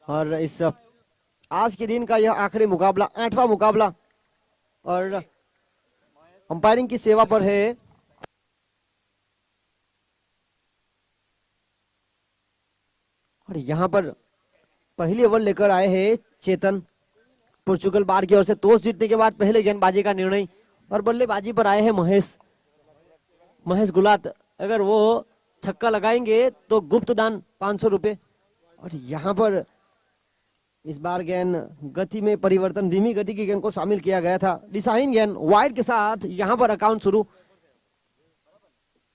और इस आज के दिन का यह आखिरी मुकाबला, 8वां मुकाबला, और अंपायरिंग की सेवा पर है और यहाँ पर पहली ओवर लेकर आए हैं चेतन पोर्चुगल बार की ओर से। टॉस जीतने के बाद पहले गेंदबाजी का निर्णय और बल्लेबाजी पर आए हैं महेश गुलाट। अगर वो छक्का लगाएंगे तो गुप्त दान 500 रुपए। और यहाँ पर इस बार गेंद गति में परिवर्तन, धीमी गति की गेंद को शामिल किया गया था। दिशाहीन गेंद वाइड के साथ यहाँ पर अकाउंट शुरू।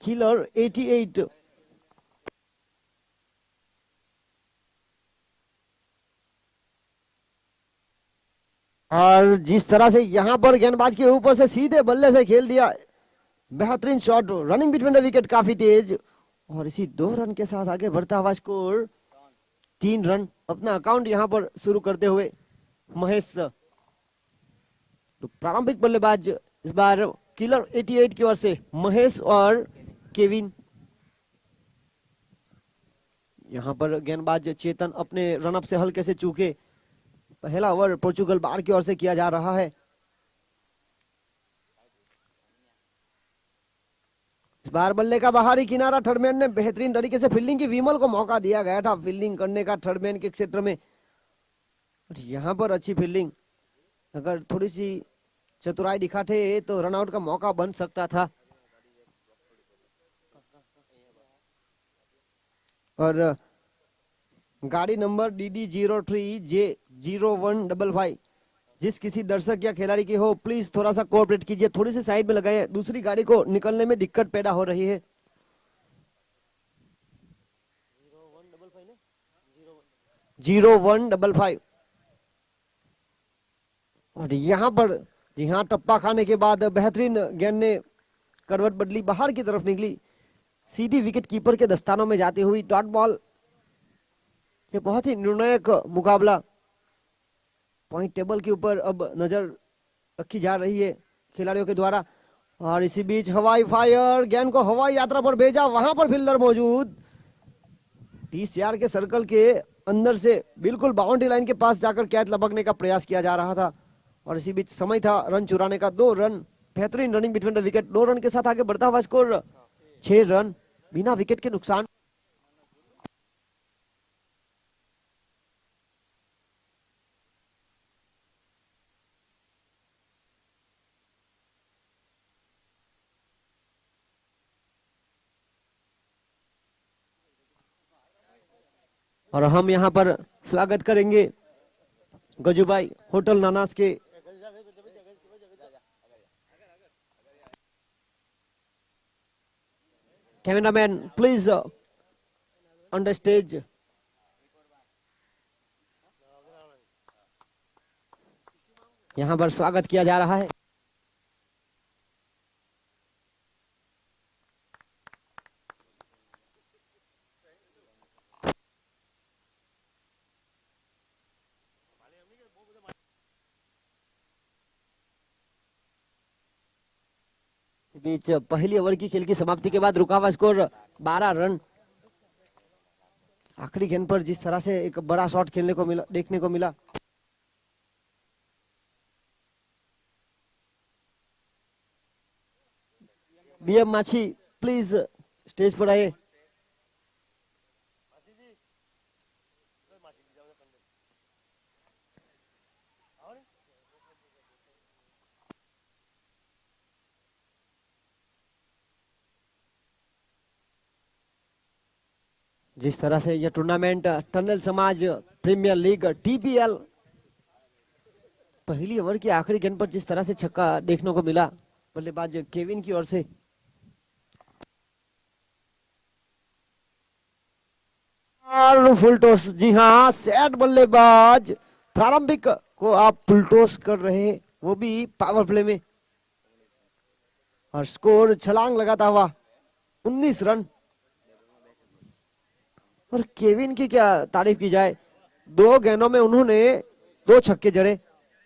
किलर 88। और जिस तरह से यहाँ पर गेंदबाज के ऊपर से सीधे बल्ले से खेल दिया, बेहतरीन shot, running between the wicket काफी तेज। और इसी 2 रन के साथ आगे बढ़ता हुआ स्कोर 3 रन। अपना अकाउंट यहाँ पर शुरू करते हुए महेश। तो प्रारंभिक बल्लेबाज इस बार किलर 88 की ओर से महेश और केविन। यहाँ पर गेंदबाज चेतन अपने रनअप से हल्के से चूके। पहला ओवर पोर्चुगल बार की ओर से किया जा रहा है। इस बार बल्ले का बाहरी किनारा थर्डमैन ने बेहतरीन तरीके से फील्डिंग की, विमल को मौका दिया गया था फील्डिंग करने का थर्डमैन के क्षेत्र में। यहाँ पर अच्छी फील्डिंग, अगर थोड़ी सी चतुराई दिखाते तो रनआउट का मौका बन सकता था। और गाड़ी नंबर DD03J0155 जिस किसी दर्शक या खिलाड़ी की हो, प्लीज थोड़ा सा कोऑपरेट कीजिए, थोड़ी सी साइड में लगाए, दूसरी गाड़ी को निकलने में दिक्कत पैदा हो रही है। 0155। और यहाँ पर जी हाँ, टप्पा खाने के बाद बेहतरीन गेंद ने करवट बदली, बाहर की तरफ निकली, सीधी विकेट कीपर के दस्तानों में जाती हुई डॉट बॉल। ये बहुत ही निर्णायक मुकाबला, पॉइंट टेबल के ऊपर अब नजर रखी जा रही है खिलाड़ियों के द्वारा। और इसी बीच हवाई फायर, गेंद को हवाई यात्रा पर भेजा, वहां पर फील्डर मौजूद। 30 यार्ड के सर्कल के अंदर से बिल्कुल बाउंड्री लाइन के पास जाकर कैच लपकने का प्रयास किया जा रहा था। और इसी बीच समय था रन चुराने का। 2 रन, बेहतरीन running between the wicket. 2 run के साथ आगे बढ़ता हुआ स्कोर 6 रन बिना विकेट के नुकसान। और हम यहाँ पर स्वागत करेंगे गजूभाई होटल नानास के cameraman, please on the stage. यहाँ पर स्वागत किया जा रहा है। बीच पहली ओवर की खेल की समाप्ति के बाद रुका हुआ स्कोर 12 रन। आखिरी गेंद पर जिस तरह से एक बड़ा शॉट खेलने को मिला, देखने को मिला। बीएम माछी प्लीज स्टेज पर आए। जिस तरह से यह टूर्नामेंट टनल समाज प्रीमियर लीग TPL, पहली ओवर की आखिरी गेंद पर जिस तरह से छक्का देखने को मिला बल्लेबाज केविन की ओर से। और फुल टॉस, जी हाँ, सेट बल्लेबाज प्रारंभिक को आप फुल टॉस कर रहे हैं, वो भी पावर प्ले में। और स्कोर छलांग लगाता हुआ 19 रन। और केविन की क्या तारीफ की जाए, 2 गेंदों में उन्होंने 2 छक्के जड़े,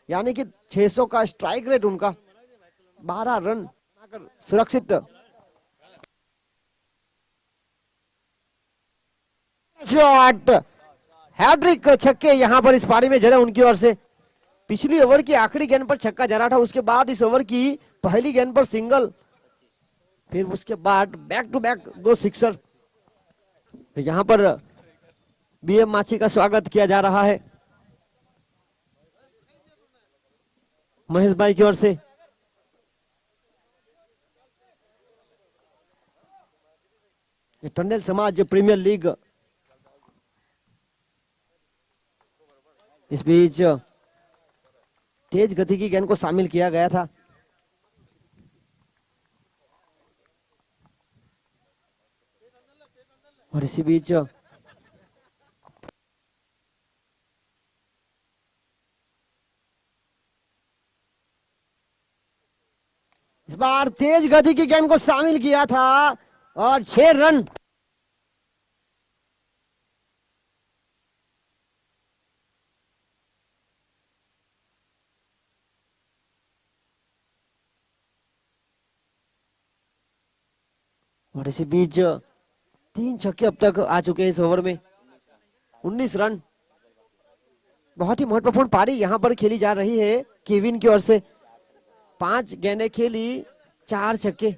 यानी कि 600 का स्ट्राइक रेट उनका। 12 रन सुरक्षित शॉट हैट्रिक छक्के यहां पर इस पारी में जड़े उनकी ओर से। पिछली ओवर की आखिरी गेंद पर छक्का जरा था, उसके बाद इस ओवर की पहली गेंद पर सिंगल, फिर उसके बाद बैक टू बैक 2 सिक्सर। यहां पर बीएम माछी का स्वागत किया जा रहा है महेश भाई की ओर से। टंडेल समाज प्रीमियर लीग, इस बीच तेज गति की गेंद को शामिल किया गया था। और इसी बीच इस बार तेज गति की गेंद को शामिल किया था और 6 रन। और इसी बीच 3 छक्के अब तक आ चुके हैं इस ओवर में, 19 रन। बहुत ही महत्वपूर्ण पारी यहां पर खेली जा रही है केविन की ओर से। 5 गेंदें खेली, 4 छक्के।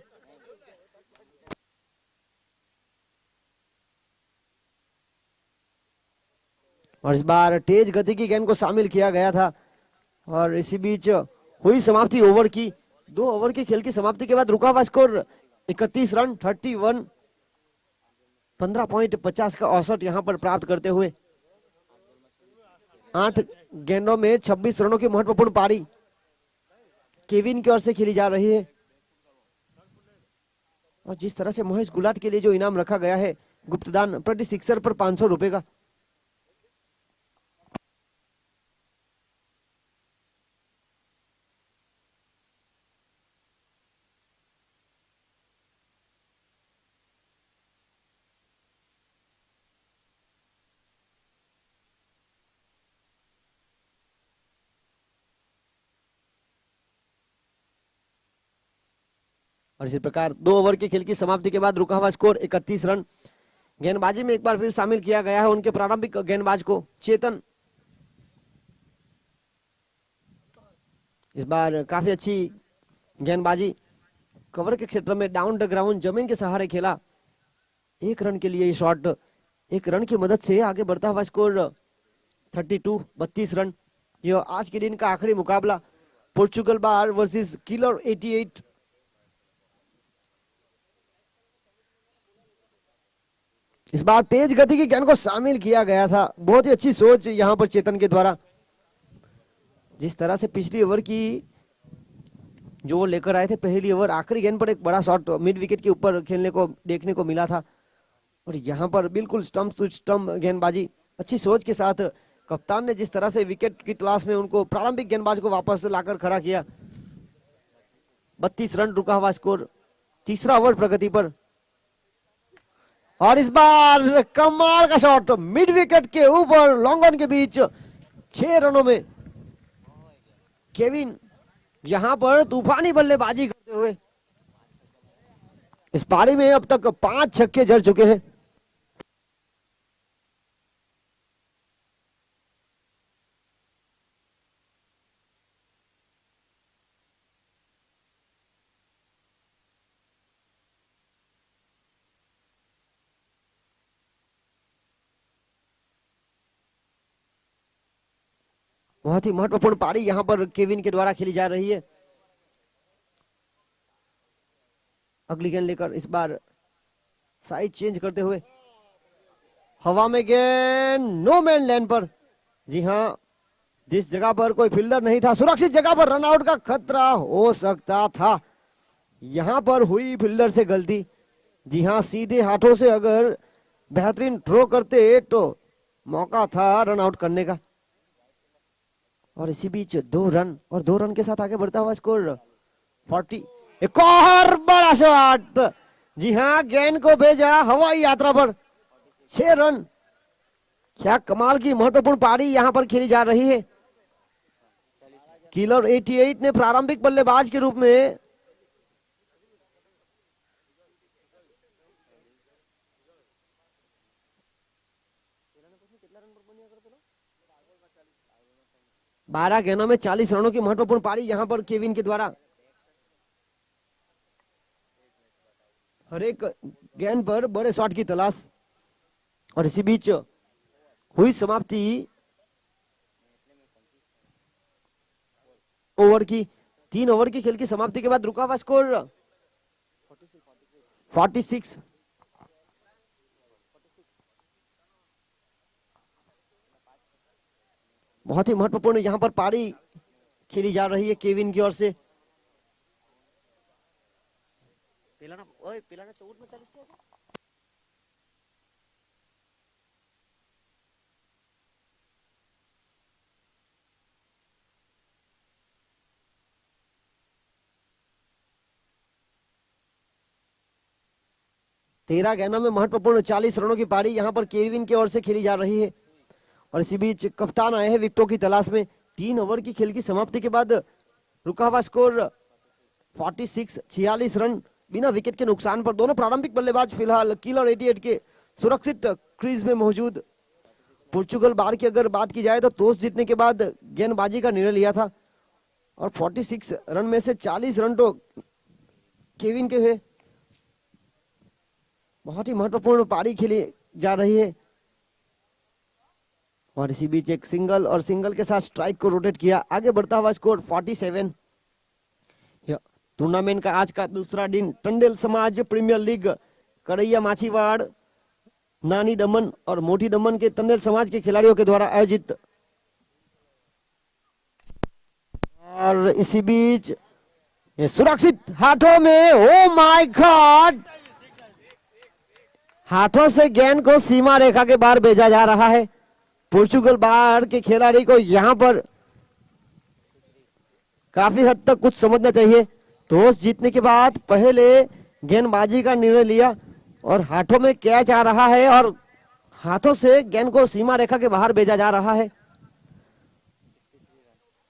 और इस बार तेज गति की गेंद को शामिल किया गया था। और इसी बीच हुई समाप्ति ओवर की। 2 ओवर की खेल की समाप्ति के बाद रुका हुआ स्कोर 31 रन 31, 15.50 का औसत यहां पर प्राप्त करते हुए 8 गेंदों में 26 रनों की महत्वपूर्ण पारी केविन की ओर से खेली जा रही है। और जिस तरह से महेश गुलाट के लिए जो इनाम रखा गया है, गुप्तदान प्रति सिक्सर पर 500 रुपए का। और इसी प्रकार 2 ओवर के खेल की समाप्ति के बाद रुका हुआ स्कोर 31 रन। गेंदबाजी में एक बार फिर शामिल किया गया है उनके प्रारंभिक गेंदबाज को, चेतन। इस बार काफी अच्छी गेंदबाजी, कवर के क्षेत्र में डाउन द ग्राउंड जमीन के सहारे खेला। 1 रन के लिए ये शॉट, 1 रन की मदद से आगे बढ़ता हुआ स्कोर 32 रन। यह आज के दिन का आखिरी मुकाबला पोर्चुगल बार वर्सेस किलर 88। इस बार तेज गति की गेंद को शामिल किया गया था। बहुत ही अच्छी सोच यहां पर चेतन के द्वारा। जिस तरह से पिछली ओवर की जो वो लेकर आए थे, पहली ओवर आखिरी गेंद पर एक बड़ा शॉट मिड विकेट के ऊपर खेलने को देखने को मिला था। और यहां पर बिल्कुल स्टंप टू स्टंप गेंदबाजी, अच्छी सोच के साथ कप्तान ने जिस तरह से विकेट की तलाश में उनको प्रारंभिक गेंदबाज को वापस लाकर खड़ा किया। 32 रन रुका हुआ स्कोर, तीसरा ओवर प्रगति पर। और इस बार कमाल का शॉट मिड विकेट के ऊपर लॉन्ग ऑन के बीच, 6 रनों में केविन यहां पर तूफानी बल्लेबाजी करते हुए इस पारी में अब तक 5 छक्के जड़ चुके हैं। बहुत ही महत्वपूर्ण पारी यहां पर केविन के द्वारा खेली जा रही है। अगली गेंद लेकर इस बार साइड चेंज करते हुए हवा में गेंद नो मैन लैंड पर। जी हां, जिस जगह पर कोई फील्डर नहीं था, सुरक्षित जगह पर रन आउट का खतरा हो सकता था। यहां पर हुई फील्डर से गलती। जी हां, सीधे हाथों से अगर बेहतरीन थ्रो करते तो मौका था रन आउट करने का। और इसी बीच 2 रन और 2 रन के साथ आगे बढ़ता हुआ स्कोर 40। एक और बड़ा शॉट, जी हां, गेंद को भेजा हवाई यात्रा पर, 6 रन। क्या कमाल की महत्वपूर्ण पारी यहां पर खेली जा रही है। किलर 88 ने प्रारंभिक बल्लेबाज के रूप में 12 गेंदों में 40 रनों की महत्वपूर्ण पारी यहाँ पर केविन के द्वारा। हर एक गेंद पर बड़े शॉट की तलाश, और इसी बीच हुई समाप्ति ओवर की। 3 ओवर की खेल की समाप्ति के बाद रुका हुआ स्कोर 46। बहुत ही महत्वपूर्ण यहाँ पर पारी खेली जा रही है केविन की ओर से। 13 गेंदों में महत्वपूर्ण 40 रनों की पारी यहाँ पर केविन की ओर से खेली जा रही है, और इसी बीच कप्तान आए हैं विकेटों की तलाश में। 3 ओवर की खेल की समाप्ति के बाद रुका हुआ स्कोर 46, 46 रन बिना विकेट के नुकसान पर। दोनों प्रारंभिक बल्लेबाज फिलहाल किलर 88 के सुरक्षित क्रीज में मौजूद। पोर्चुगल बार की अगर बात की जाए तो टॉस जीतने के बाद गेंदबाजी का निर्णय लिया था, और 46 रन में से 40 रन तो केविन के हुए। बहुत ही महत्वपूर्ण पारी खेली जा रही है, और इसी बीच एक सिंगल और सिंगल के साथ स्ट्राइक को रोटेट किया। आगे बढ़ता हुआ स्कोर 47। टूर्नामेंट का आज का दूसरा दिन टंडेल समाज प्रीमियर लीग करैया माछीवाड़, नानी दमन और मोटी दमन के टंडेल समाज के खिलाड़ियों के द्वारा आयोजित। और इसी बीच ये सुरक्षित हाथों में, ओ माय गॉड, हाथों से गेंद को सीमा रेखा के बाहर भेजा जा रहा है। पोर्चुगल बाहर के खिलाड़ी को यहां पर काफी हद तक कुछ समझना चाहिए। टॉस जीतने के बाद पहले गेंदबाजी का निर्णय लिया, और हाथों में कैच आ रहा है, और हाथों से गेंद को सीमा रेखा के बाहर भेजा जा रहा है।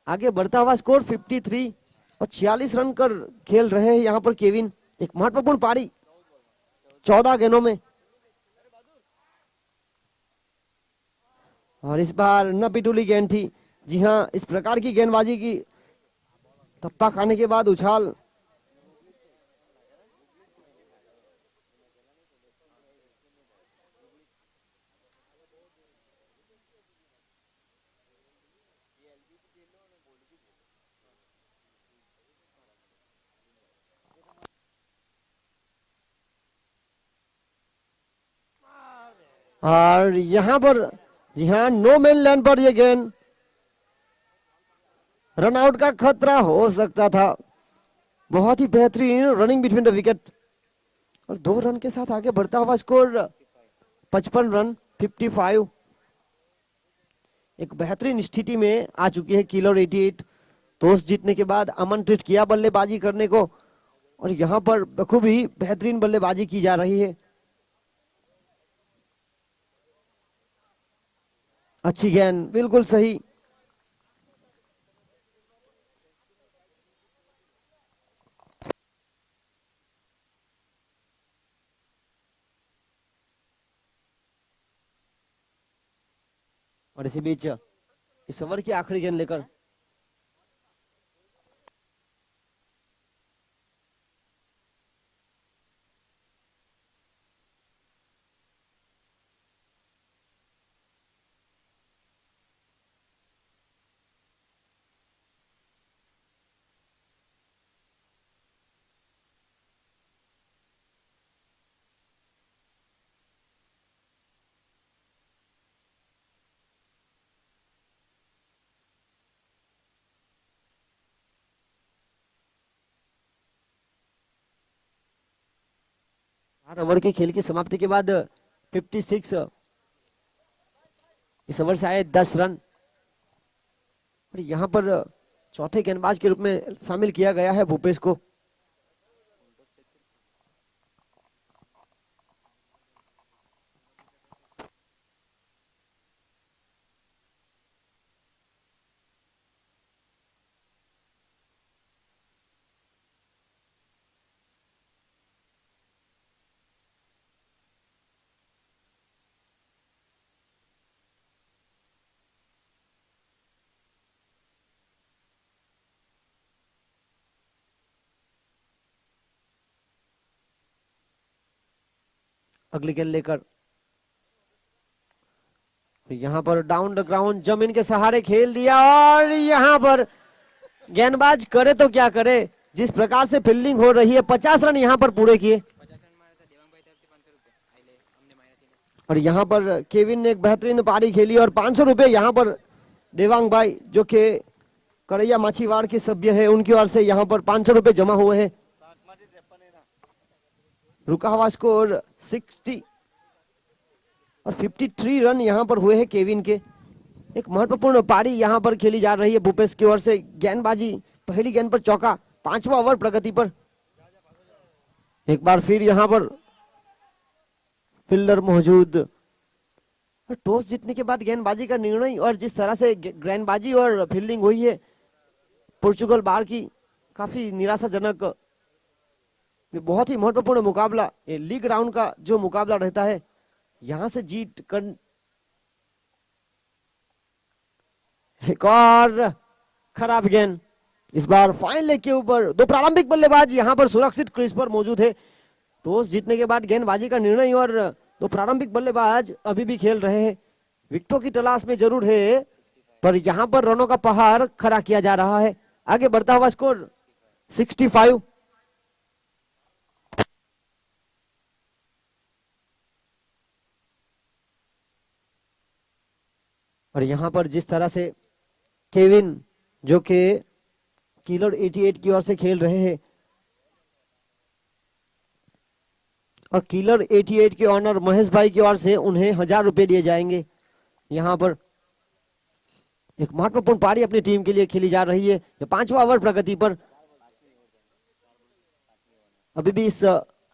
आगे बढ़ता हुआ स्कोर 53, और 46 रन कर खेल रहे हैं यहां पर केविन। एक महत्वपूर्ण पारी 14 गेंदों में, और इस बार न पिटूली गेंद थी। जी हां, इस प्रकार की गेंदबाजी की थप्पा खाने के बाद उछाल और यहां पर जी हां नो मैन लैंड पर यह गेंद, रन आउट का खतरा हो सकता था। बहुत ही बेहतरीन रनिंग बिटवीन द विकेट, और 2 रन के साथ आगे बढ़ता हुआ स्कोर 55 रन 55। एक बेहतरीन स्थिति में आ चुकी है किलर 88। टॉस जीतने के बाद आमंत्रित किया बल्लेबाजी करने को, और यहां पर बखूबी बेहतरीन बल्लेबाजी की जा रही है। अच्छी गेंद, बिल्कुल सही। और इसी बीच इस ओवर की आखिरी गेंद लेकर आठ ओवर के खेल की समाप्ति के बाद 56, इस ओवर से आए 10 रन, और यहां पर चौथे गेंदबाज के रूप में शामिल किया गया है भूपेश को। अगली गेंद लेकर। यहाँ पर डाउन द ग्राउंड जमीन के सहारे खेल दिया और यहाँ पर गेंदबाज करे तो क्या करे, जिस प्रकार से फील्डिंग हो रही है। 50 रन यहाँ पर पूरे किए और यहाँ पर केविन ने एक बेहतरीन पारी खेली और 500 रुपए यहाँ पर देवांग भाई जो कि करैया माछीवाड़ के सभ्य है उनकी ओर से यहाँ पर 500 रुपए जमा हुए हैं। रुका हुआ स्कोर 60 और 53 रन यहाँ पर हुए हैं केविन के। एक महत्वपूर्ण पारी यहाँ पर खेली जा रही है भूपेश की ओर से। गेंदबाजी पहली गेंद पर चौका, 5वां ओवर प्रगति पर। एक बार फिर यहाँ पर फील्डर मौजूद। टॉस जीतने के बाद गेंदबाजी का निर्णय और जिस तरह से गेंदबाजी और फील्डिंग हुई है पोर्चुगल बार की, काफी निराशाजनक। बहुत ही महत्वपूर्ण मुकाबला, ये लीग राउंड का जो मुकाबला रहता है, यहां से जीत कर। एक और खराब गेंद, इस बार फाइन लेग के ऊपर। दो प्रारंभिक बल्लेबाज यहां पर सुरक्षित क्रीज पर मौजूद है। टॉस जीतने के बाद गेंदबाजी का निर्णय और दो प्रारंभिक बल्लेबाज अभी भी खेल रहे हैं। विकेटों की तलाश में जरूर है, पर यहां पर रनों का पहाड़ खड़ा किया जा रहा है। आगे बढ़ता हुआ स्कोर 65। और यहां पर जिस तरह से केविन जो कि किलर 88 की ओर से खेल रहे हैं और किलर 88 के ऑनर महेश भाई की ओर से उन्हें 1000 रुपए दिए जाएंगे। यहां पर एक महत्वपूर्ण पारी अपनी टीम के लिए खेली जा रही है। 5वां ओवर प्रगति पर। अभी भी इस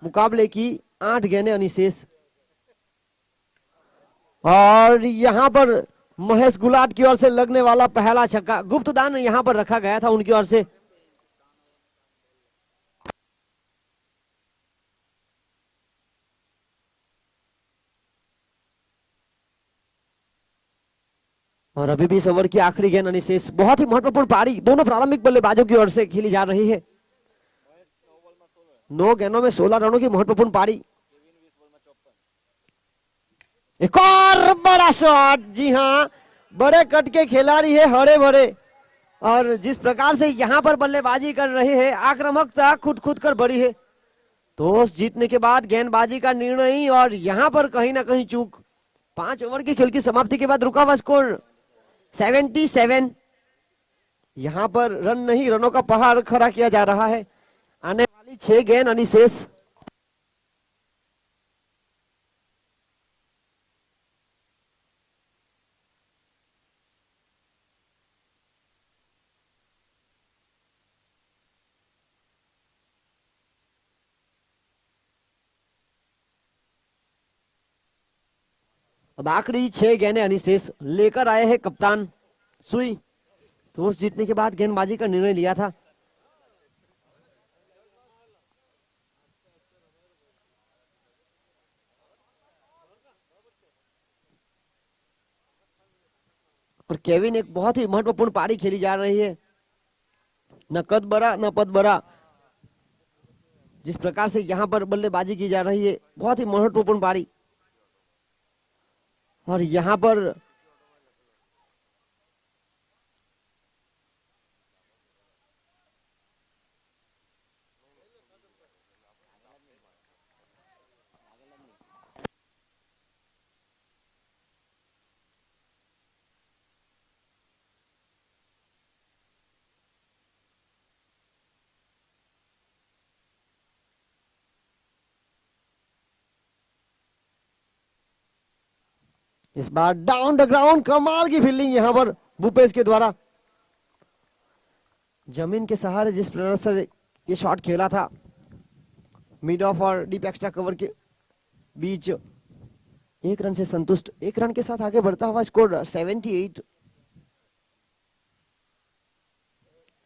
मुकाबले की 8 गेंदें अनिशेष और यहां पर महेश गुलाट की ओर से लगने वाला पहला छक्का, गुप्त दान यहां पर रखा गया था उनकी ओर से। और अभी भी इस ओवर की आखिरी गेंद अनिशेष। बहुत ही महत्वपूर्ण पारी दोनों प्रारंभिक बल्लेबाजों की ओर से खेली जा रही है। 9 गेंदों में 16 रनों की महत्वपूर्ण पारी। एक और बड़ा शॉट, जी हां, बड़े कट के खिलाड़ी है, हरे भरे। और जिस प्रकार से यहां पर बल्लेबाजी कर रहे हैं, आक्रामकता खुद कर बड़ी है। टॉस जीतने के बाद गेंदबाजी का निर्णय और यहां पर कहीं ना कहीं चूक। 5 ओवर की खेल की समाप्ति के बाद रुका हुआ स्कोर 77। यहां पर रन नहीं, रनों का पहाड़ खड़ा किया जा रहा है। आने वाली 6 गेंद अनिशेष। अब आखिरी 6 गेंदें अनिशेष लेकर आए हैं कप्तान सुई। टॉस जीतने के बाद गेंदबाजी का निर्णय लिया था। और केविन एक बहुत ही महत्वपूर्ण पारी खेली जा रही है। न कद बड़ा न पद बड़ा, जिस प्रकार से यहां पर बल्लेबाजी की जा रही है, बहुत ही महत्वपूर्ण पारी। और यहां पर इस बार डाउन द ग्राउंड कमाल की फील्डिंग यहां पर भूपेश के द्वारा। जमीन के सहारे जिस प्रकार से ये शॉट खेला था, मिड ऑफ और डीप एक्स्ट्रा कवर के बीच, 1 रन से संतुष्ट। 1 रन के साथ आगे बढ़ता हुआ स्कोर 78।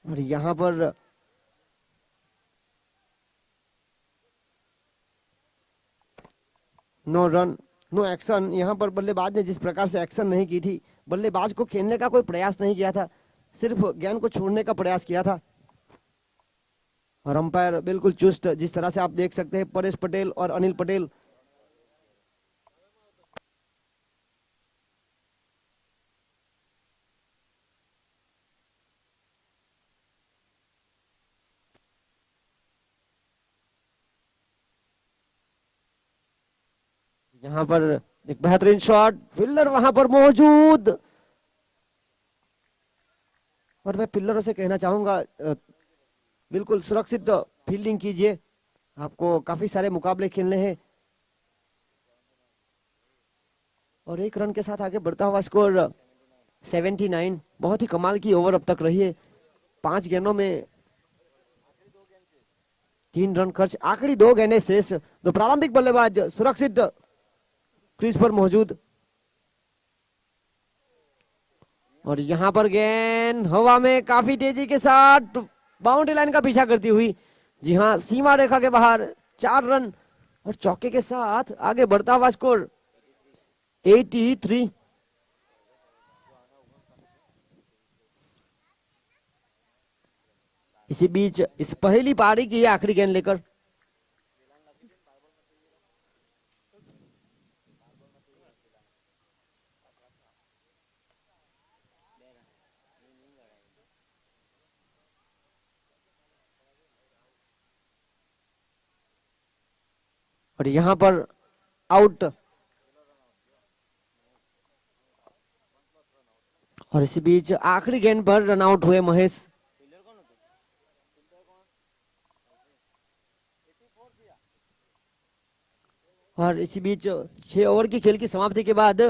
और यहां पर नो रन नो एक्शन। यहां पर बल्लेबाज ने जिस प्रकार से एक्शन नहीं की थी, बल्लेबाज को खेलने का कोई प्रयास नहीं किया था, सिर्फ गेंद को छोड़ने का प्रयास किया था। और अंपायर बिल्कुल चुस्त, जिस तरह से आप देख सकते हैं परेश पटेल और अनिल पटेल यहाँ पर एक बेहतरीन शॉट, फील्डर वहां पर मौजूद। और मैं फील्डरों से कहना चाहूंगा बिल्कुल सुरक्षित फील्डिंग कीजिए, आपको काफी सारे मुकाबले खेलने हैं। और 1 रन के साथ आगे बढ़ता हुआ स्कोर 79। बहुत ही कमाल की ओवर अब तक रही है। 5 गेंदों में 3 रन खर्च, आखिरी 2 गेंदें शेष। दो प्रारंभिक बल्लेबाज सुरक्षित क्रीज पर मौजूद। और यहां पर गेंद हवा में काफी तेजी के साथ बाउंड्री लाइन का पीछा करती हुई, जी हां, सीमा रेखा के बाहर 4 रन और चौके के साथ आगे बढ़ता हुआ स्कोर 83। इसी बीच इस पहली पारी की आखिरी गेंद लेकर और यहां पर आउट। और इसी बीच आखिरी गेंद पर रन आउट हुए महेश। और इसी बीच 6 ओवर की खेल की समाप्ति के बाद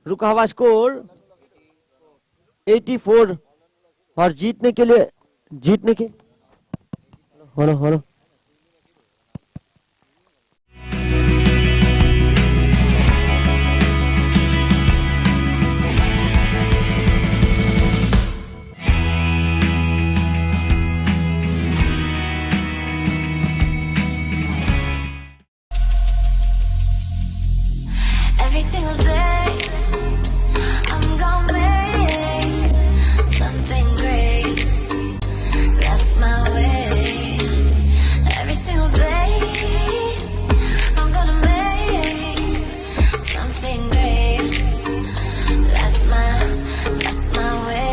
रुका हुआ स्कोर 84। और जीतने के hello Every single day, I'm gonna make something great. That's my way. Every single day, I'm gonna make something great. That's my way.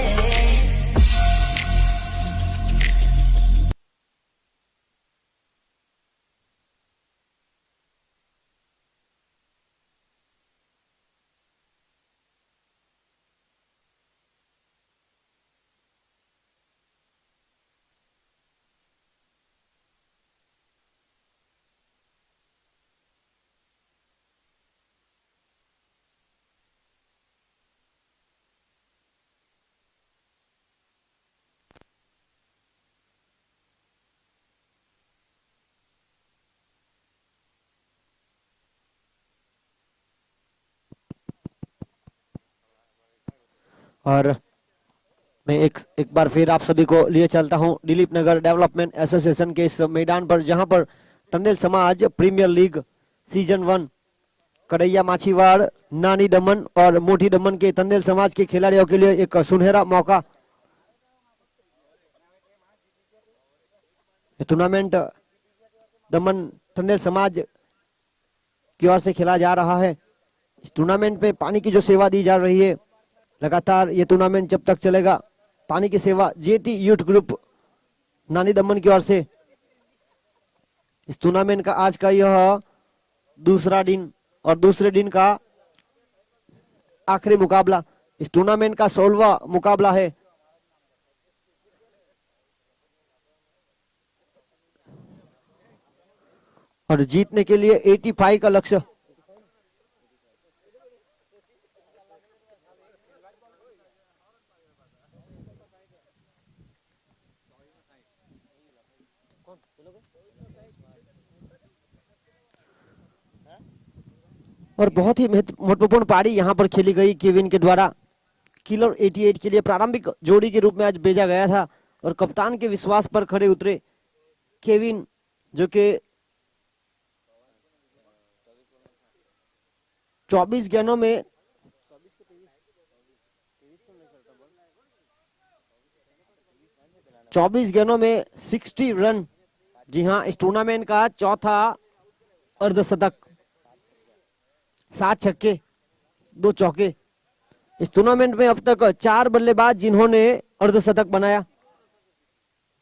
और मैं एक बार फिर आप सभी को लिए चलता हूं दिलीप नगर डेवलपमेंट एसोसिएशन के इस मैदान पर, जहां पर टंडेल समाज प्रीमियर लीग सीजन 1 कड़ैया माछीवाड़, नानी दमन और मोटी दमन के टंडेल समाज के खिलाड़ियों के लिए एक सुनहरा मौका। टूर्नामेंट दमन टंडेल समाज की ओर से खेला जा रहा है। इस टूर्नामेंट में पानी की जो सेवा दी जा रही है, लगातार ये टूर्नामेंट जब तक चलेगा, पानी की सेवा जेटी यूथ ग्रुप नानी दमन की ओर से। इस टूर्नामेंट का आज का यह दूसरा दिन और दूसरे दिन का आखिरी मुकाबला। इस टूर्नामेंट का 16वां मुकाबला है। और जीतने के लिए 85 का लक्ष्य। और बहुत ही महत्वपूर्ण पारी यहां पर खेली गई केविन के द्वारा। किलर 88 के लिए प्रारंभिक जोड़ी के रूप में आज भेजा गया था और कप्तान के विश्वास पर खड़े उतरे केविन, जो कि 24 गेंदों में 60 रन। जी हां, इस टूर्नामेंट का चौथा अर्धशतक, 7 छक्के 2 चौके। इस टूर्नामेंट में अब तक 4 बल्लेबाज जिन्होंने अर्धशतक बनाया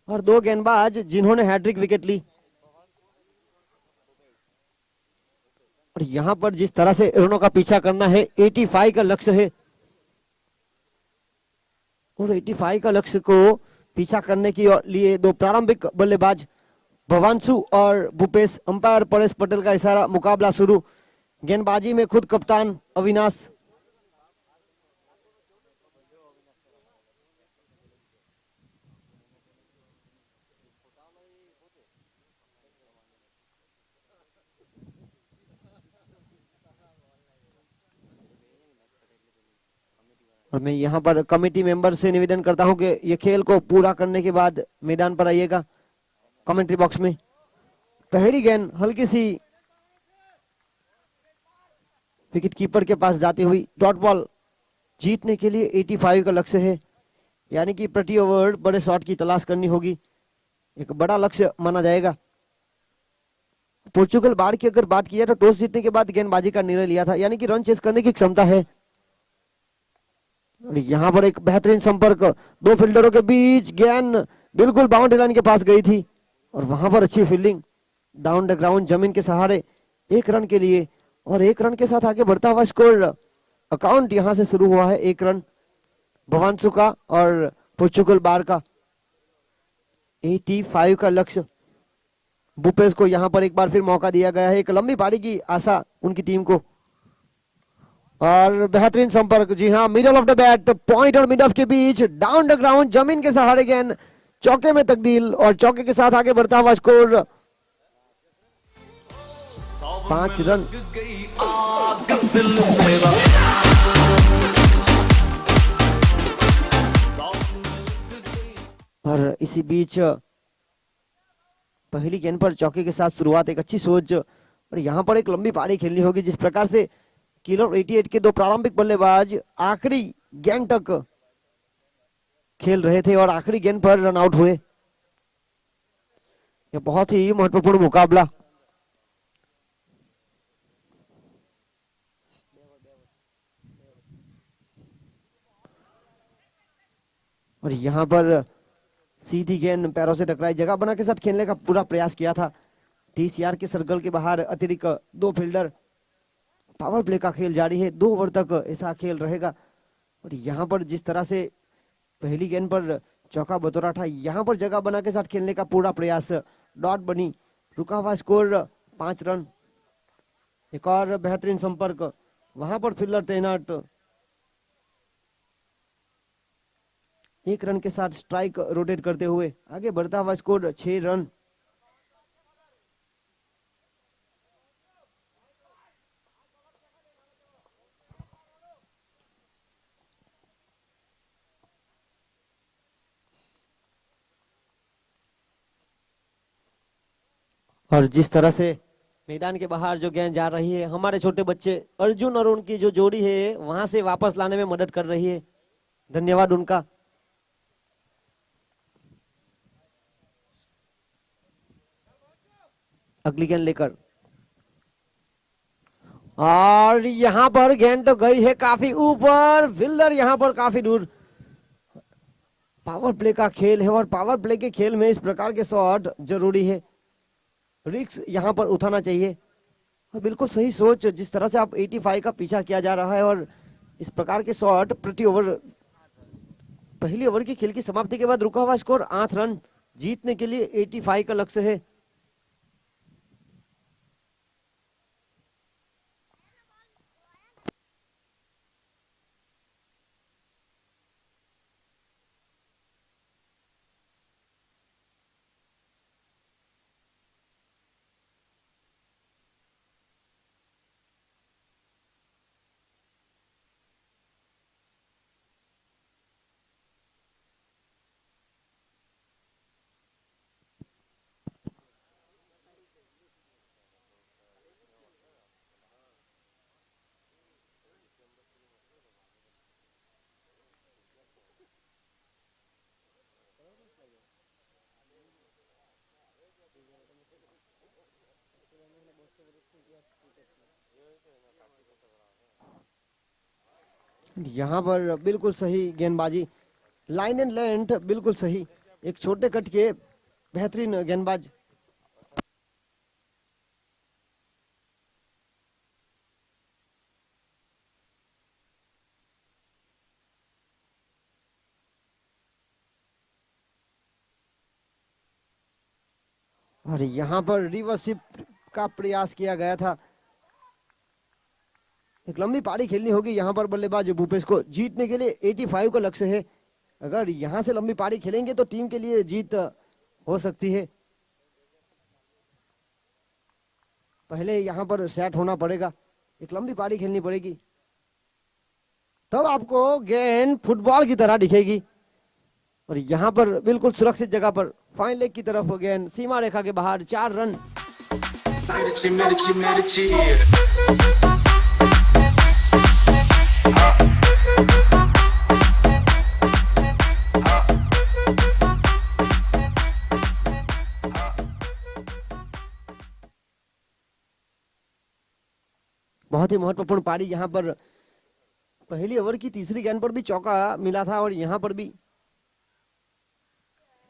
और 2 गेंदबाज जिन्होंने हैट्रिक विकेट ली। और यहाँ पर जिस तरह से रनों का पीछा करना है, 85 का लक्ष्य है और 85 का लक्ष्य को पीछा करने के लिए दो प्रारंभिक बल्लेबाज भवांशु और भूपेश, अंपायर परेश पटेल का इशारा, मुकाबला शुरू। गेंदबाजी में खुद कप्तान अविनाश। और मैं यहाँ पर कमेटी मेंबर से निवेदन करता हूं कि ये खेल को पूरा करने के बाद मैदान पर आइएगा कमेंट्री बॉक्स में। पहली गेंद हल्की सी विकेट कीपर के पास जाती हुई डॉट बॉल। जीतने के लिए 85 का लक्ष्य है, यानी कि प्रति ओवर बड़े शॉट की तलाश करनी होगी, एक बड़ा लक्ष्य माना जाएगा। पोर्चुगल बाढ़ की अगर बात की जाए तो टॉस जीतने के बाद गेंदबाजी का निर्णय लिया था, यानी कि रन चेस करने की क्षमता है। यहाँ पर एक बेहतरीन संपर्क दो फील्डरों के बीच, गेंद बिल्कुल बाउंड्री लाइन के पास गई थी और वहां पर अच्छी फील्डिंग, डाउन द ग्राउंड जमीन के सहारे 1 रन के लिए। और 1 रन के साथ आगे बढ़ता हुआ स्कोर अकाउंट यहां से शुरू हुआ है। 1 रन भवांशु का और पोर्चुगल बार का। 85 का लक्ष्य। भूपेश को यहां पर एक बार फिर मौका दिया गया है, एक लंबी पारी की आशा उनकी टीम को। और बेहतरीन संपर्क, जी हाँ, middle of the bat, point और मिड ऑफ के बीच, डाउन द ग्राउंड जमीन के सहारे गेंद चौके में तब्दील और चौके के साथ आगे बढ़ता हुआ स्कोर 5 रन। और इसी बीच पहली गेंद पर चौके के साथ शुरुआत, एक अच्छी सोच। और यहाँ पर एक लंबी पारी खेलनी होगी। जिस प्रकार से किलर 88 के दो प्रारंभिक बल्लेबाज आखिरी गेंद तक खेल रहे थे और आखिरी गेंद पर रन आउट हुए, यह बहुत ही महत्वपूर्ण मुकाबला। और यहाँ पर सीधी गेंद पैरों से टकराई, जगह बना के साथ खेलने का पूरा प्रयास किया था। टीसीआर के सर्कल के बाहर अतिरिक्त 2 फील्डर। पावर प्ले का खेल जारी है, 2 ओवर तक ऐसा खेल रहेगा। और यहाँ पर जिस तरह से पहली गेंद पर चौका बतौरा था, यहाँ पर जगह बना के साथ खेलने का पूरा प्रयास, डॉट बनी, रुका हुआ स्कोर 5 रन। एक और बेहतरीन संपर्क, वहां पर फील्डर तैनात, 1 रन के साथ स्ट्राइक रोटेट करते हुए आगे बढ़ता हुआ स्कोर 6 रन। और जिस तरह से मैदान के बाहर जो गेंद जा रही है, हमारे छोटे बच्चे अर्जुन और उनकी जो जोड़ी है वहां से वापस लाने में मदद कर रही है, धन्यवाद उनका। अगली गेंद लेकर, और यहां पर गेंद तो गई है काफी ऊपर, फील्डर यहां पर काफी दूर। पावर प्ले का खेल है और पावर प्ले के खेल में इस प्रकार के शॉट जरूरी है, रिस्क यहां पर उठाना चाहिए। और बिल्कुल सही सोच, जिस तरह से आप 85 का पीछा किया जा रहा है और इस प्रकार के शॉट प्रति ओवर, पहली ओवर की खेल की समाप्ति के बाद रुका हुआ स्कोर 8 रन। जीतने के लिए 85 का लक्ष्य है। यहाँ पर बिल्कुल सही गेंदबाजी, लाइन एंड लेंथ बिल्कुल सही, एक छोटे कट के बेहतरीन गेंदबाज। और यहाँ पर रिवर्सिप का प्रयास किया गया था। एक लंबी पारी खेलनी होगी यहाँ पर बल्लेबाज भूपेश को जीतने के लिए। 85 का लक्ष्य है। अगर यहाँ से लंबी पारी खेलेंगे तो टीम के लिए जीत हो सकती है। पहले यहाँ पर सेट होना पड़ेगा, एक लंबी पारी खेलनी पड़ेगी, तब आपको गेंद फुटबॉल की तरह दिखेगी। और यहाँ पर बिल्कुल सुरक्षित जगह पर फाइन लेग की तरफ गेंद सीमा रेखा के बाहर। 4 रन। मिर्ची मिर्ची मिर्ची बहुत ही महत्वपूर्ण पारी यहाँ पर। पहली ओवर की तीसरी गेंद पर भी चौका मिला था और यहाँ पर भी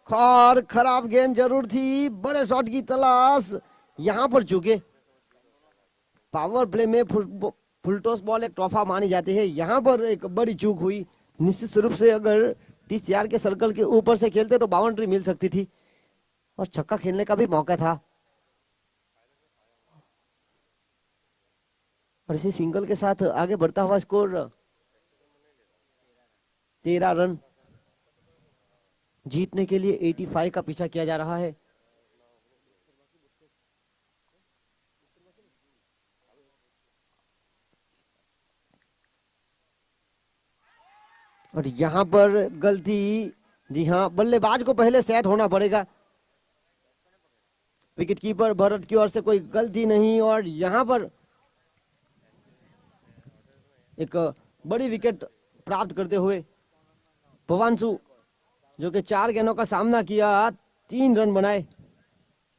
खराब गेंद जरूर थी। बड़े शॉट की तलाश यहाँ पर चूके। पावर प्ले में फुलटॉस बॉल एक तोहफा मानी जाती है, यहाँ पर एक बड़ी चूक हुई। निश्चित रूप से अगर TCR के सर्कल के ऊपर से खेलते तो बाउंड्री मिल सकती थी और छक्का खेलने का भी मौका था। और इसी सिंगल के साथ आगे बढ़ता हुआ स्कोर 13 रन। जीतने के लिए 85 का पीछा किया जा रहा है। और यहाँ पर गलती, जी हाँ, बल्लेबाज को पहले सेट होना पड़ेगा। विकेट कीपर भरत की ओर से कोई गलती नहीं और यहाँ पर एक बड़ी विकेट प्राप्त करते हुए भवांशु, जो कि 4 गेंदों का सामना किया, 3 रन बनाए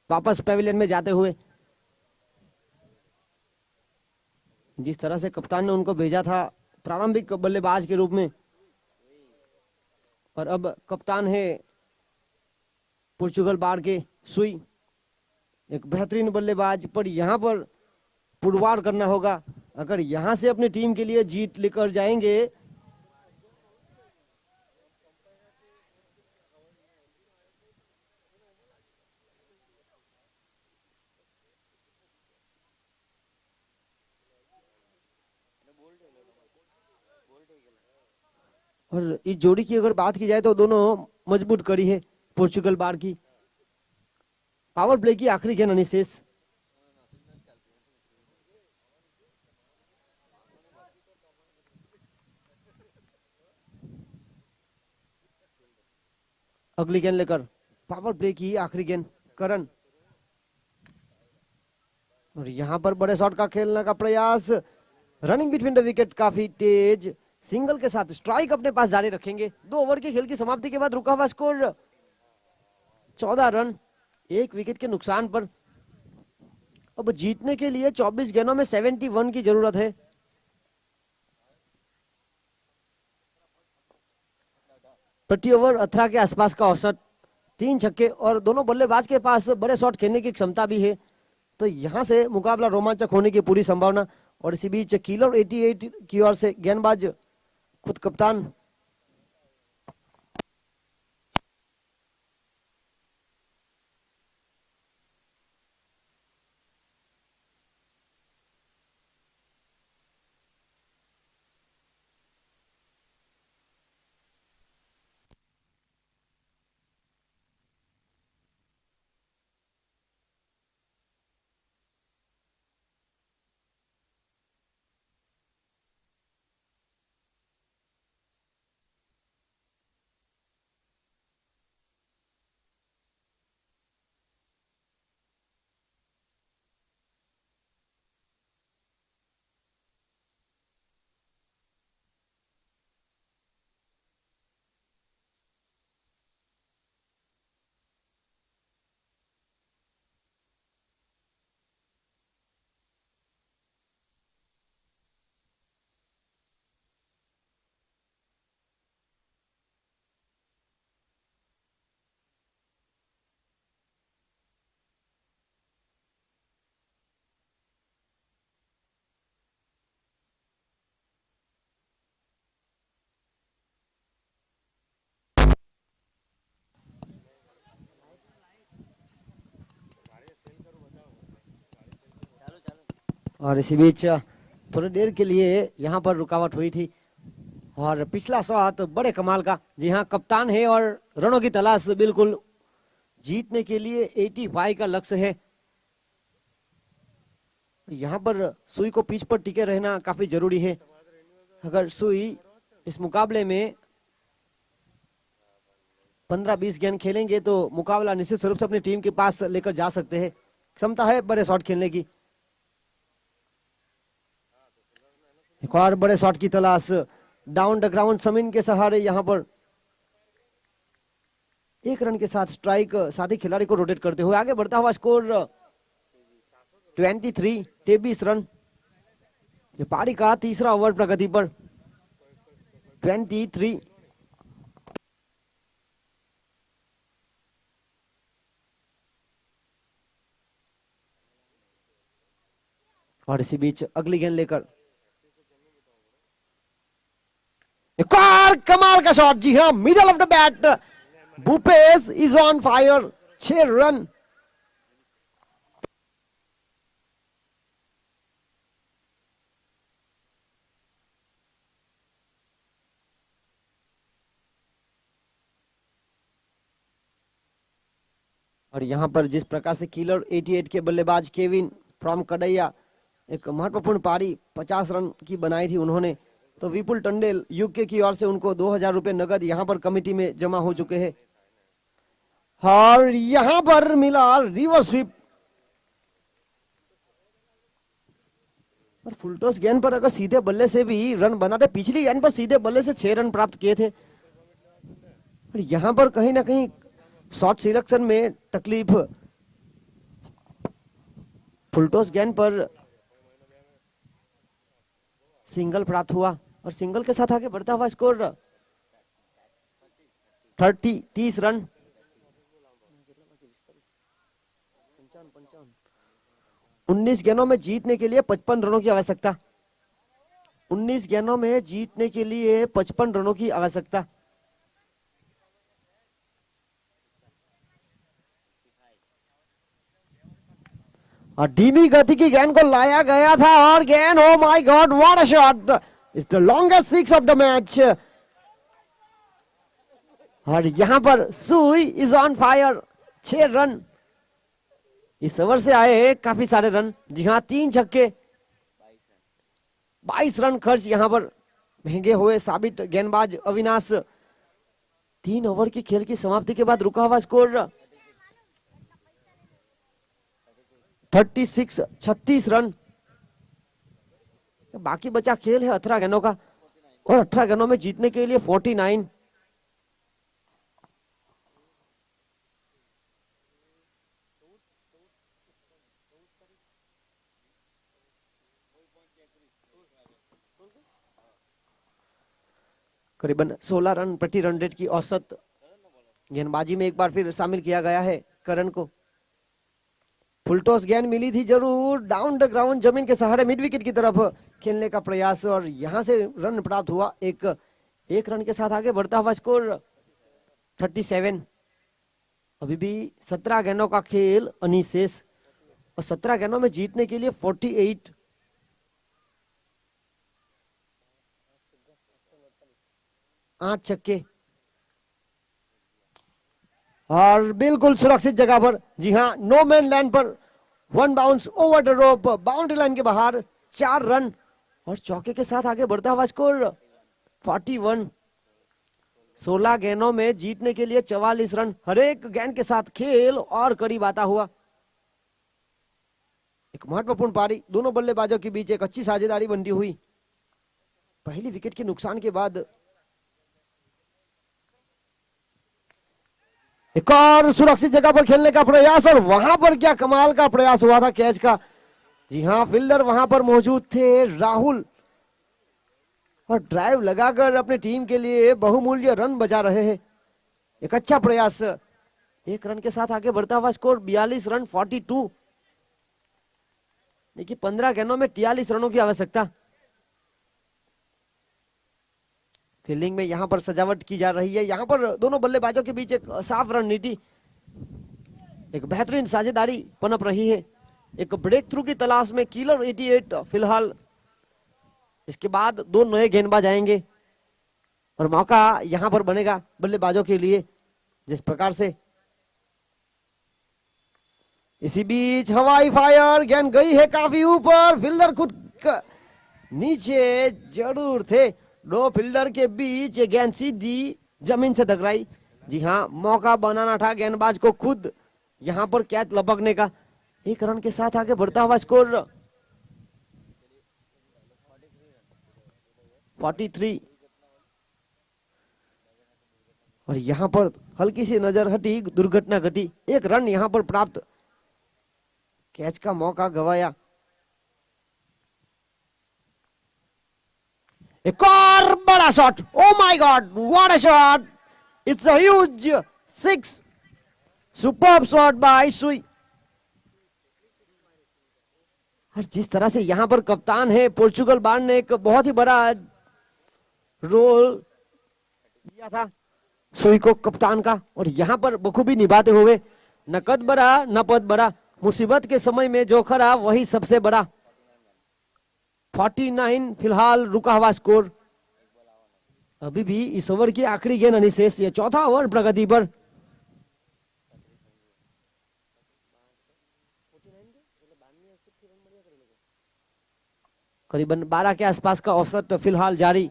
वापस पेविलियन में जाते हुए। जिस तरह से कप्तान ने उनको भेजा था प्रारंभिक बल्लेबाज के रूप में, और अब कप्तान है पोर्चुगल बार के सुई, एक बेहतरीन बल्लेबाज। पर यहाँ पर पुरवार करना होगा। अगर यहाँ से अपनी टीम के लिए जीत लेकर जाएंगे और इस जोड़ी की अगर बात की जाए तो दोनों मजबूत कड़ी है पोर्चुगल बार की। पावर प्ले की आखिरी गेंद अनिशेष। अगली गेंद लेकर पावर प्ले की आखिरी गेंद करण। और यहाँ पर बड़े शॉट का खेलने का प्रयास। रनिंग बिटवीन द विकेट काफी तेज। सिंगल के साथ स्ट्राइक अपने पास जारी रखेंगे। 2 ओवर के खेल की समाप्ति के बाद रुका हुआ स्कोर 14 रन, 1 विकेट के नुकसान पर। अब जीतने के लिए 24 गेंदों में 71 की जरूरत है। प्रति ओवर 18 के आसपास का औसत, 3 छक्के और दोनों बल्लेबाज के पास बड़े शॉट खेलने की क्षमता भी है, तो यहां से मुकाबला रोमांचक होने की पूरी संभावना। और इसी बीच किलर 88 की ओर से गेंदबाज खुद कप्तान और इसी बीच थोड़ी देर के लिए यहाँ पर रुकावट हुई थी। और पिछला शॉट बड़े कमाल का, जी हाँ कप्तान है और रनों की तलाश बिल्कुल जीतने के लिए 85 का लक्ष्य है। यहाँ पर सुई को पिच पर टिके रहना काफी जरूरी है। अगर सुई इस मुकाबले में 15-20 गेंद खेलेंगे तो मुकाबला निश्चित रूप से अपनी टीम के पास लेकर जा सकते हैं। क्षमता है बड़े शॉट खेलने की। एक और बड़े शॉट की तलाश, डाउन द ग्राउंड जमीन के सहारे यहाँ पर 1 रन के साथ स्ट्राइक साथी खिलाड़ी को रोटेट करते हुए आगे बढ़ता हुआ स्कोर 23 रन। ये पारी का तीसरा ओवर प्रगति पर 23। और इसी बीच अगली गेंद लेकर एक और कमाल का शॉट, जी हाँ middle of the bat, Bhupesh is on fire, 6 run. और यहां पर जिस प्रकार से किलर 88 के बल्लेबाज केविन फ्रॉम कड़ैया एक महत्वपूर्ण पारी 50 रन की बनाई थी उन्होंने, तो विपुल टंडेल यूके की ओर से उनको 2000 रुपए नगद यहां पर कमेटी में जमा हो चुके हैं। और यहां पर मिला रिवर्स स्वीप और फुलटॉस गेंद पर अगर सीधे बल्ले से भी रन बनाते, पिछली गेंद पर सीधे बल्ले से 6 रन प्राप्त किए थे। और यहां पर कहीं ना कहीं शॉट सिलेक्शन में तकलीफ, फुलटॉस गेंद पर सिंगल प्राप्त हुआ और सिंगल के साथ आगे बढ़ता हुआ स्कोर 30 रन। 19 गेंदों में जीतने के लिए 55 रनों की आवश्यकता, 19 गेंदों में जीतने के लिए 55 रनों की आवश्यकता। और धीमी गति की गेंद को लाया गया था और गेंद, oh my God what a shot, it's the longest 6 of the match. और यहां पर सुई इज ऑन फायर, 6 रन। इस ओवर से आए काफी सारे रन, जी हाँ 3 छक्के, 22 रन खर्च यहां पर महंगे हुए साबित गेंदबाज अविनाश। 3 ओवर की खेल की समाप्ति के बाद रुका हुआ स्कोर 36 रन। बाकी बचा खेल है 18 गेंदों का और 18 गेंदों में जीतने के लिए 49। करीबन 16 रन प्रति रन रेट की औसत गेंदबाजी में एक बार फिर शामिल किया गया है करण को। फुलटॉस गेंद मिली थी जरूर, डाउन द ग्राउंड जमीन के सहारे मिड विकेट की तरफ खेलने का प्रयास और यहां से रन प्राप्त हुआ। एक रन के साथ आगे बढ़ता हुआ स्कोर 37। अभी भी 17 गेंदों का खेल अनिशेष और 17 गेंदों में जीतने के लिए 48। आठ छक्के और बिल्कुल सुरक्षित जगह पर, जी हाँ नो मैन लैंड पर, 1 bounce over the rope, boundary line के बाहर, 4 रन और चौके के साथ आगे बढ़ता हुआ स्कोर 41। 16 गेंदों में जीतने के लिए 44 रन, हर एक गेंद के साथ खेल और करीब आता हुआ। एक महत्वपूर्ण पारी, दोनों बल्लेबाजों के बीच एक अच्छी साझेदारी बनती हुई। पहली विकेट के नुकसान के बाद एक और सुरक्षित जगह पर खेलने का प्रयास और वहां पर क्या कमाल का प्रयास हुआ था कैच का। जी हां फील्डर वहां पर मौजूद थे राहुल और ड्राइव लगाकर अपनी टीम के लिए बहुमूल्य रन बचा रहे हैं। एक अच्छा प्रयास, 1 रन के साथ आगे बढ़ता हुआ स्कोर 42 रन 42। देखिए 15 गेंदों में 43 रनों की आवश्यकता। फील्डिंग में यहां पर सजावट की जा रही है, यहां पर दोनों बल्लेबाजों के बीच एक साफ रणनीति, एक बेहतरीन साझेदारी पनप रही है। एक ब्रेक थ्रू की तलाश में किलर 88 फिलहाल। इसके बाद दो नए गेंदबाज आएंगे और मौका यहां पर बनेगा बल्लेबाजों के लिए। जिस प्रकार से इसी बीच हवाई फायर, गेंद गई है काफी ऊपर, फील्डर खुद नीचे जरूर थे। दो फील्डर के बीच ये गेंद सीधी जमीन से टकराई। जी हाँ, मौका बनाना था गेंदबाज को खुद यहां पर कैच लपकने का। एक रन के साथ आगे बढ़ता हुआ स्कोर 43। और यहां पर हल्की सी नजर हटी, दुर्घटना घटी। एक रन यहां पर प्राप्त, कैच का मौका गवाया। एक और बड़ा shot, oh my God, what a shot, it's a huge 6, superb shot bye सुई। और जिस तरह से यहां पर कप्तान है पोर्चुगल बांड ने एक बहुत ही बड़ा रोल दिया था सुई को कप्तान का, और यहां पर बखूबी निभाते हुए न कद बड़ा न पद बड़ा, मुसीबत के समय में जो खड़ा वही सबसे बड़ा। 49 फिलहाल रुका हुआ स्कोर। अभी भी इस ओवर की आखिरी गेंद अनिशेष, ये चौथा ओवर प्रगति पर। करीबन 12 के आसपास का औसत फिलहाल जारी।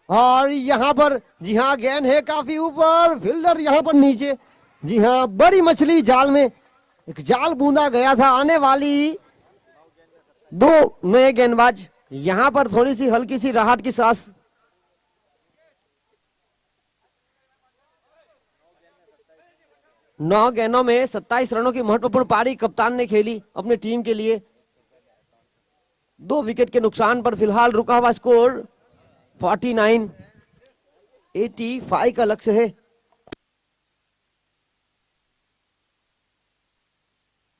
और यहां पर जी हाँ, गेंद है काफी ऊपर, फील्डर यहां पर नीचे। जी हाँ, बड़ी मछली जाल में, एक जाल बूंदा गया था। आने वाली दो नए गेंदबाज, यहां पर थोड़ी सी हल्की सी राहत की सांस। नौ गेंदों में 27 रनों की महत्वपूर्ण पारी कप्तान ने खेली अपनी टीम के लिए। 2 विकेट के नुकसान पर फिलहाल रुका हुआ स्कोर 49। 85 का लक्ष्य है।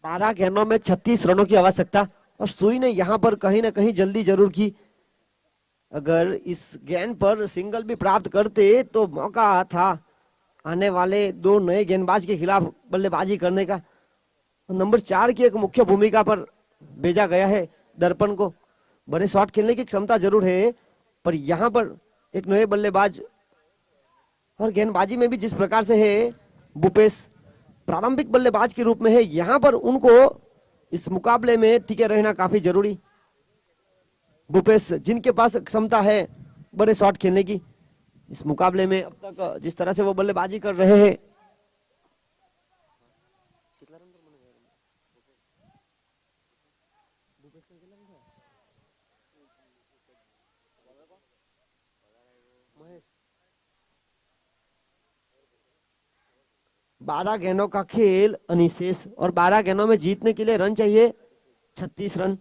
12 गेंदों में 36 रनों की आवश्यकता, और सुई ने यहां पर कहीं ना कहीं जल्दी जरूर की। अगर इस गेंद पर सिंगल भी प्राप्त करते तो मौका था आने वाले दो नए गेंदबाज के खिलाफ बल्लेबाजी करने का। नंबर 4 की एक मुख्य भूमिका पर भेजा गया है दर्पण को। बड़े शॉट खेलने की क्षमता जरूर है, पर यहां पर एक नए बल्लेबाज और गेंदबाजी में भी जिस प्रकार से है भूपेश, प्रारंभिक बल्लेबाज के रूप में है, यहां पर उनको इस मुकाबले में टिके रहना काफी जरूरी। भूपेश जिनके पास क्षमता है बड़े शॉट खेलने की, इस मुकाबले में अब तक जिस तरह से वो बल्लेबाजी कर रहे हैं। बारह गेंदों का खेल अनिशेष, और 12 गेंदों में जीतने के लिए रन चाहिए 36 रन।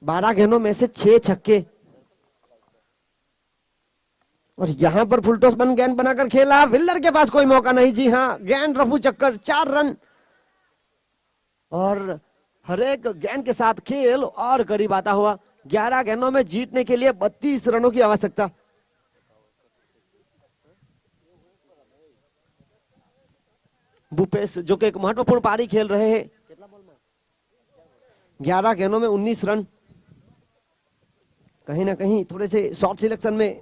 12 गेंदों में से 6 छक्के, और यहां पर फुलटॉस बन गेंद बनाकर खेला, फील्डर के पास कोई मौका नहीं। जी हां, गेंद रफू चक्कर, 4 रन, और हर एक गेंद के साथ खेल और करीब आता हुआ। 11 गेंदों में जीतने के लिए 32 रनों की आवश्यकता। भूपेश जो कि एक महत्वपूर्ण पारी खेल रहे हैं, 11 गेंदों में 19 रन। कहीं ना कहीं थोड़े से शॉट सिलेक्शन में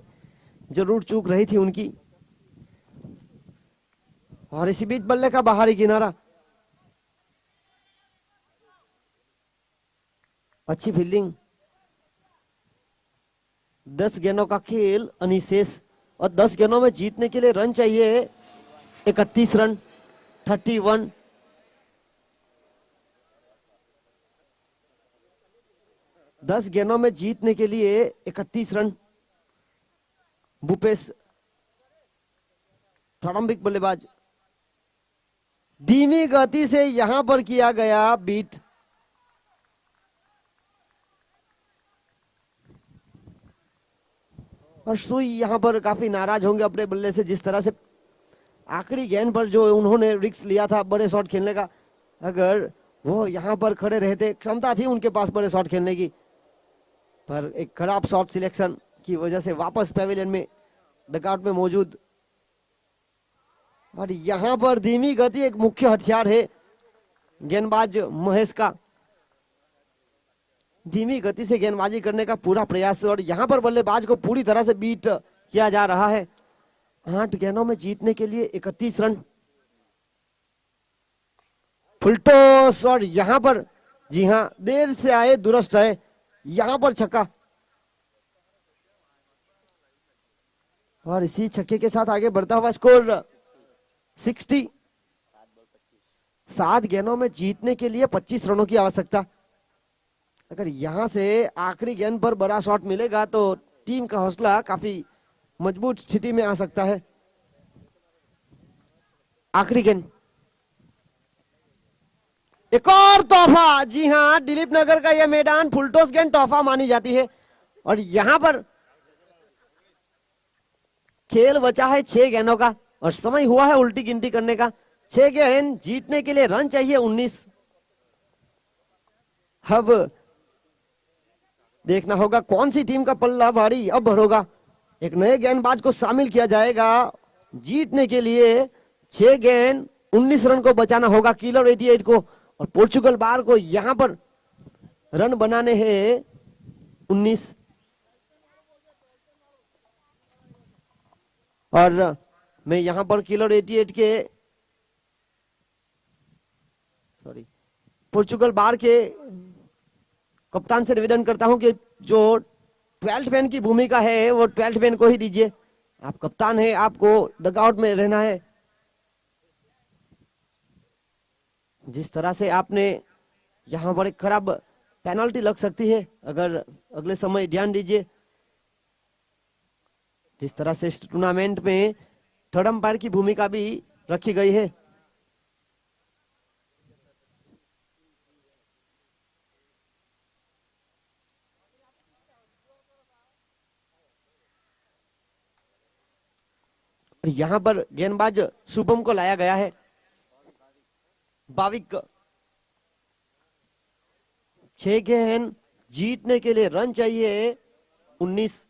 जरूर चूक रही थी उनकी। और इसी बीच बल्ले का बाहरी किनारा, अच्छी फील्डिंग। 10 गेंदों का खेल अनिशेष, और 10 गेंदों में जीतने के लिए रन चाहिए 31 रन, 31। दस गेंदों में जीतने के लिए 31 रन। भूपेश प्रारंभिक बल्लेबाज, धीमी गति से यहां पर किया गया बीट। और सुई यहां पर काफी नाराज होंगे अपने बल्ले से, जिस तरह से आखिरी गेंद पर जो उन्होंने रिस्क लिया था बड़े शॉट खेलने का। अगर वो यहां पर खड़े रहते, क्षमता थी उनके पास बड़े शॉट खेलने की, पर एक खराब शॉट सिलेक्शन की वजह से वापस पैविलियन में डकआउट में मौजूद। और यहां पर धीमी गति एक मुख्य हथियार है गेंदबाज महेश का। धीमी गति से गेंदबाजी करने का पूरा प्रयास है और यहां पर बल्लेबाज को पूरी तरह से बीट किया जा रहा है। 8 गेंदों में जीतने के लिए 31 रन। फुल टॉस और यहां पर जी हां देर से आए दुरुस्त है, यहां पर छक्का। और इसी छक्के के साथ आगे बढ़ता हुआ स्कोर 60। 7 गेंदों में जीतने के लिए 25 रनों की आवश्यकता। अगर यहां से आखिरी गेंद पर बड़ा शॉट मिलेगा तो टीम का हौसला काफी मजबूत स्थिति में आ सकता है। आखिरी गेंद, एक और तोहफा। जी हां, दिलीप नगर का यह मैदान फुल टॉस गेंद तोहफा मानी जाती है। और यहां पर खेल बचा है 6 गेंदों का और समय हुआ है उल्टी गिनती करने का। 6 गेंद जीतने के लिए रन चाहिए 19। अब देखना होगा कौन सी टीम का पल्ला भारी अब भरोगा। एक नए गेंदबाज को शामिल किया जाएगा। जीतने के लिए 6 गेंद 19 रन को बचाना होगा किलर 88 को। और पोर्चुगल बार को यहां पर रन बनाने हैं 19। और मैं यहां पर किलर 88 के पोर्चुगल बार के कप्तान से निवेदन करता हूं कि जो 12th मैन की भूमिका है वो 12th मैन को ही दीजिए। आप कप्तान हैं, आपको डगआउट में रहना है। जिस तरह से आपने यहां पर एक खराब पेनल्टी लग सकती है अगर अगले समय ध्यान दीजिए। जिस तरह से इस टूर्नामेंट में थर्ड अंपायर की भूमिका भी रखी गई है। यहां पर गेंदबाज शुभम को लाया गया है। भाविक 6 गेंद जीतने के लिए रन चाहिए 19।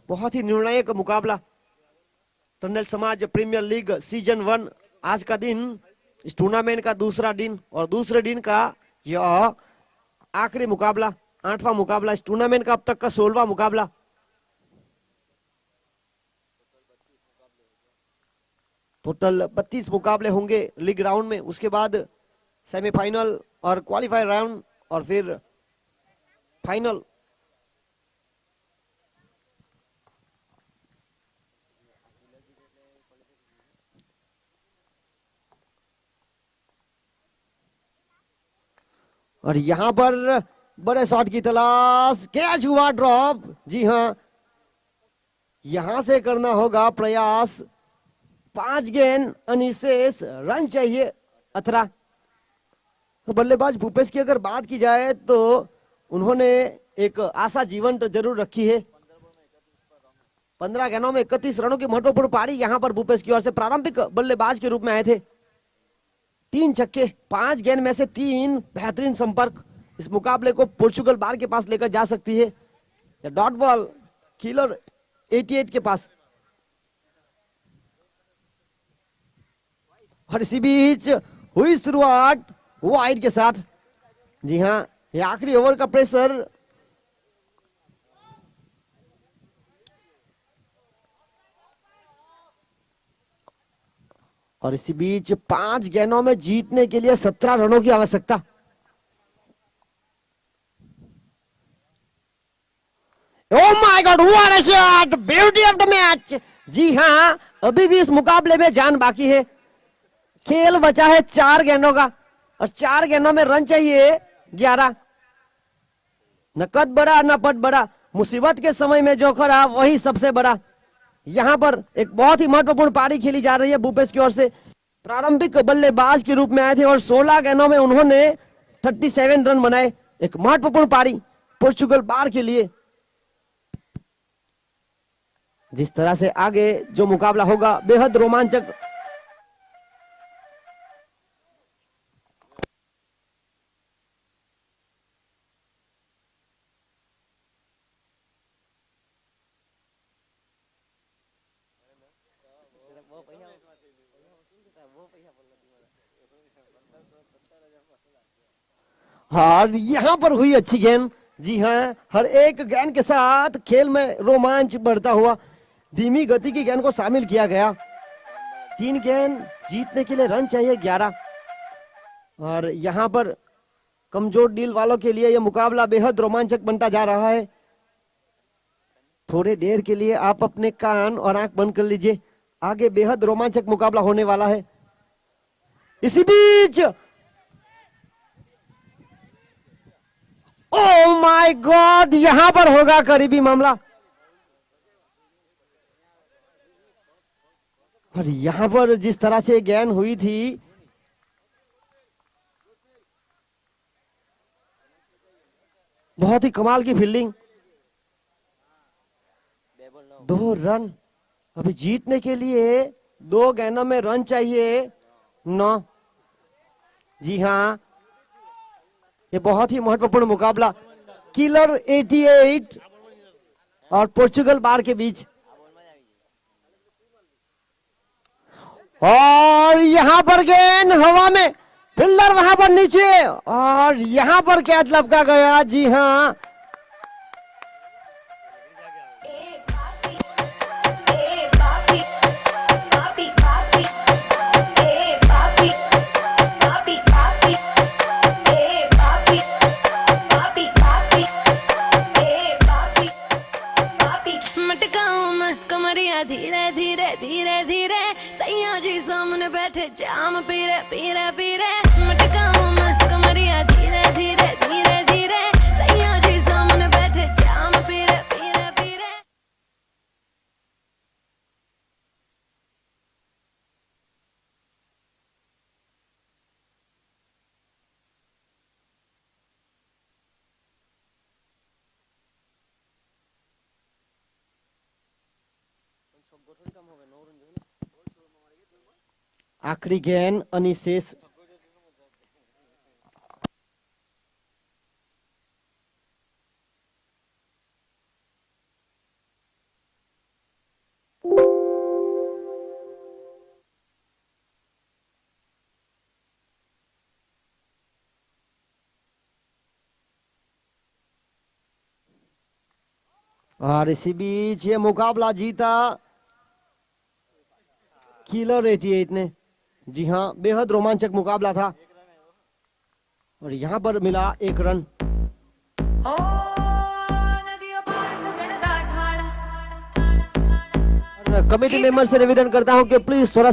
बहुत ही निर्णायक मुकाबला। टंडल समाज प्रीमियर लीग सीजन 1 आज का दिन इस टूर्नामेंट का दूसरा दिन और दूसरे दिन का यह आखिरी मुकाबला, 8वां मुकाबला इस टूर्नामेंट का अब तक का 16वां मुकाबला। टोटल 32 मुकाबले होंगे लीग राउंड में। उसके बाद सेमीफाइनल और क्वालिफायर राउंड और फिर फाइनल। और यहां पर बड़े शॉट की तलाश, कैच हुआ ड्रॉप। जी हां, यहां से करना होगा प्रयास। 5 गेंद अनिशेष, रन चाहिए 18। तो बल्लेबाज भूपेश की अगर बात की जाए तो उन्होंने एक आशा जीवंत जरूर रखी है। 15 गेंदों में 31 रनों की महत्वपूर्ण पारी यहां पर भूपेश की ओर से प्रारंभिक बल्लेबाज के रूप में आए थे। 3 छक्के, 5 गेंद में से 3 बेहतरीन संपर्क इस मुकाबले को पोर्चुगल बार के पास लेकर जा सकती है। डॉट बॉल किलर 88 के पास। और इसी बीच हुई शुरुआत वाइड के साथ। जी हां, ये आखिरी ओवर का प्रेशर। और इसी बीच 5 गेंदों में जीतने के लिए 17 रनों की आवश्यकता। Oh my God, what a shot, beauty of the match. जी हां, अभी भी इस मुकाबले में जान बाकी है। खेल बचा है 4 गेंदों का और 4 गेंदों में रन चाहिए 11। न कद बड़ा न पद बड़ा, मुसीबत के समय में जो खड़ा वही सबसे बड़ा। यहां पर एक बहुत ही महत्वपूर्ण पारी खेली जा रही है भूपेश की ओर से। प्रारंभिक बल्लेबाज के रूप में आए थे और 16 गेंदों में उन्होंने 37 रन बनाए। एक महत्वपूर्ण पारी पोर्चुगल बार के लिए। जिस तरह से आगे जो मुकाबला होगा बेहद रोमांचक। और यहाँ पर हुई अच्छी गेंद। जी हाँ, हर एक गेंद के साथ खेल में रोमांच बढ़ता हुआ धीमी गति की गेंद को शामिल किया गया। 3 गेंद जीतने के लिए रन चाहिए 11। और यहाँ पर कमजोर दिल वालों के लिए यह मुकाबला बेहद रोमांचक बनता जा रहा है। थोड़े देर के लिए आप अपने कान और आंख बंद कर लीजिए, आगे बेहद रोमांचक मुकाबला होने वाला है। इसी बीच ओह माय गॉड, यहां पर होगा करीबी मामला। और यहां पर जिस तरह से गेंद हुई थी, बहुत ही कमाल की फील्डिंग। 2 रन अभी जीतने के लिए 2 गेंदों में रन चाहिए 9। जी हाँ, ये बहुत ही महत्वपूर्ण मुकाबला किलर 88 और पोर्चुगल बार के बीच। और यहां पर गेंद हवा में, फील्डर वहां पर नीचे, और यहां पर कैच लपका गया। जी हाँ, धीरे धीरे धीरे धीरे सैया जी सामने बैठे जाम पीरे पीरे पीरे मटकाऊं मैं कमरिया धीरे धीरे धीरे धीरे सैया जी सामने बैठे जाम पीरे पीरे पीरे। आखिरी गेंद अनिशेष। और इसी बीच ये मुकाबला जीता किलर 88 ने। जी हाँ, बेहद रोमांचक मुकाबला था। और यहाँ पर मिला 1 रन। और कमेटी मेंबर से निवेदन करता हूं कि प्लीज थोड़ा